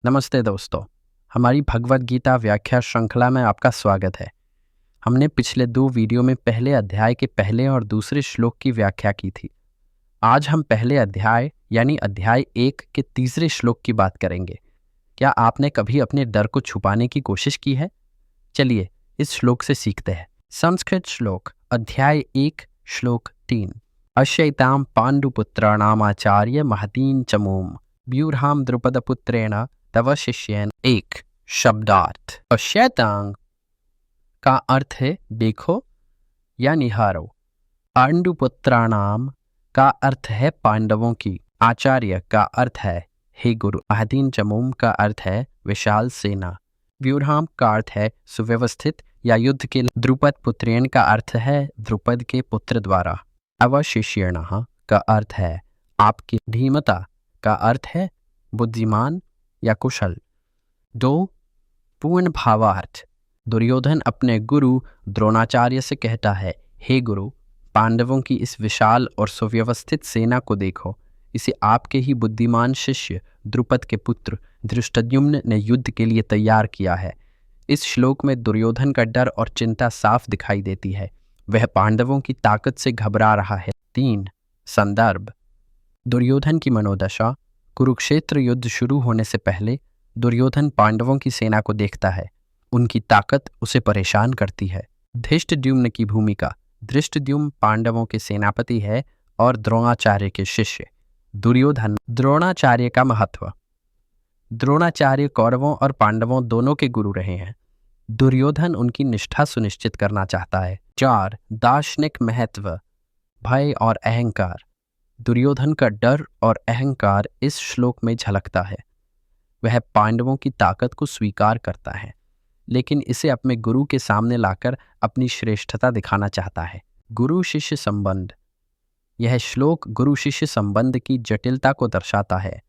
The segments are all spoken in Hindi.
नमस्ते दोस्तों, हमारी भगवद गीता व्याख्या श्रृंखला में आपका स्वागत है। हमने पिछले 2 वीडियो में पहले अध्याय के पहले और दूसरे श्लोक की व्याख्या की थी। आज हम पहले अध्याय यानी अध्याय 1 के तीसरे श्लोक की बात करेंगे। क्या आपने कभी अपने डर को छुपाने की कोशिश की है? चलिए इस श्लोक से सीखते हैं। संस्कृत श्लोक अध्याय 1 श्लोक 3। अश्यैतां पाण्डुपुत्राणामाचार्य महतीं चमूम व्यूहां द्रुपदपुत्रेण तव शिष्येन। एक शब्दार्थ। अश्यैतां का अर्थ है देखो या निहारो। पांडुपुत्राणाम का अर्थ है पांडवों की। आचार्य का अर्थ है हे गुरु। महतीं चमूम का अर्थ है विशाल सेना। व्यूहां का अर्थ है सुव्यवस्थित या युद्ध के। द्रुपद पुत्रेण का अर्थ है द्रुपद के पुत्र द्वारा। अवशिष्येणः का अर्थ है आपकी। धीमता का अर्थ है बुद्धिमान या कुशल। 2 पूर्ण भावार्थ। दुर्योधन अपने गुरु द्रोणाचार्य से कहता है, हे गुरु, पांडवों की इस विशाल और सुव्यवस्थित सेना को देखो। इसे आपके ही बुद्धिमान शिष्य द्रुपद के पुत्र धृष्टद्युम्न ने युद्ध के लिए तैयार किया है। इस श्लोक में दुर्योधन का डर और चिंता साफ दिखाई देती है। वह पांडवों की ताकत से घबरा रहा है। 3 संदर्भ। दुर्योधन की मनोदशा। कुरुक्षेत्र युद्ध शुरू होने से पहले दुर्योधन पांडवों की सेना को देखता है। उनकी ताकत उसे परेशान करती है। धृष्टद्युम्न की भूमिका। धृष्टद्युम्न पांडवों के सेनापति है और द्रोणाचार्य के शिष्य। दुर्योधन। द्रोणाचार्य का महत्व। द्रोणाचार्य कौरवों और पांडवों दोनों के गुरु रहे हैं। दुर्योधन उनकी निष्ठा सुनिश्चित करना चाहता है। 4 दार्शनिक महत्व। भय और अहंकार। दुर्योधन का डर और अहंकार इस श्लोक में झलकता है। वह पांडवों की ताकत को स्वीकार करता है, लेकिन इसे अपने गुरु के सामने लाकर अपनी श्रेष्ठता दिखाना चाहता है। गुरु शिष्य संबंध। यह श्लोक गुरु शिष्य संबंध की जटिलता को दर्शाता है।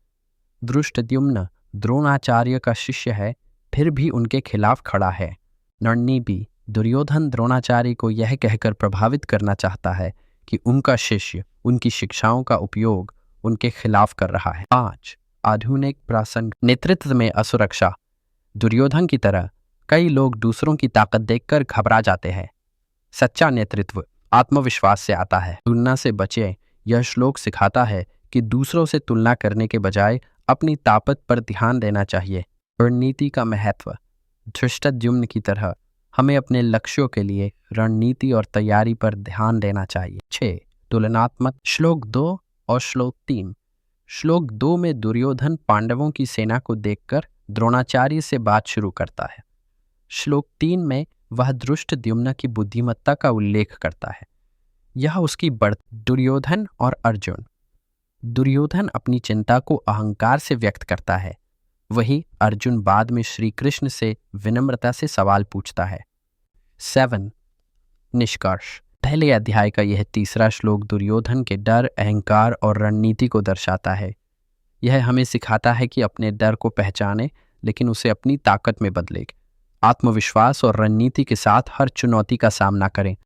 धृष्टद्युम्न द्रोणाचार्य का शिष्य है, फिर भी उनके खिलाफ खड़ा है। रणनीति। दुर्योधन द्रोणाचार्य को यह कहकर प्रभावित करना चाहता है कि उनका शिष्य उनकी शिक्षाओं का उपयोग उनके खिलाफ कर रहा है। 5 आधुनिक प्रसंग। नेतृत्व में असुरक्षा। दुर्योधन की तरह कई लोग दूसरों की ताकत देखकर घबरा जाते हैं। सच्चा नेतृत्व आत्मविश्वास से आता है। तुलना से बचें। यह श्लोक सिखाता है कि दूसरों से तुलना करने के बजाय अपनी ताकत पर ध्यान देना चाहिए। रणनीति का महत्व। धृष्टद्युम्न की तरह हमें अपने लक्ष्यों के लिए रणनीति और तैयारी पर ध्यान देना चाहिए। 6 तुलनात्मक। श्लोक 2 और श्लोक 3। श्लोक 2 में दुर्योधन पांडवों की सेना को देखकर द्रोणाचार्य से बात शुरू करता है। श्लोक 3 में वह धृष्टद्युम्न की बुद्धिमत्ता का उल्लेख करता है। यह उसकी बढ़। दुर्योधन और अर्जुन। दुर्योधन अपनी चिंता को अहंकार से व्यक्त करता है, वही अर्जुन बाद में श्री कृष्ण से विनम्रता से सवाल पूछता है। 7 निष्कर्ष। पहले अध्याय का यह तीसरा श्लोक दुर्योधन के डर, अहंकार और रणनीति को दर्शाता है। यह हमें सिखाता है कि अपने डर को पहचानें, लेकिन उसे अपनी ताकत में बदलें। आत्मविश्वास और रणनीति के साथ हर चुनौती का सामना करें।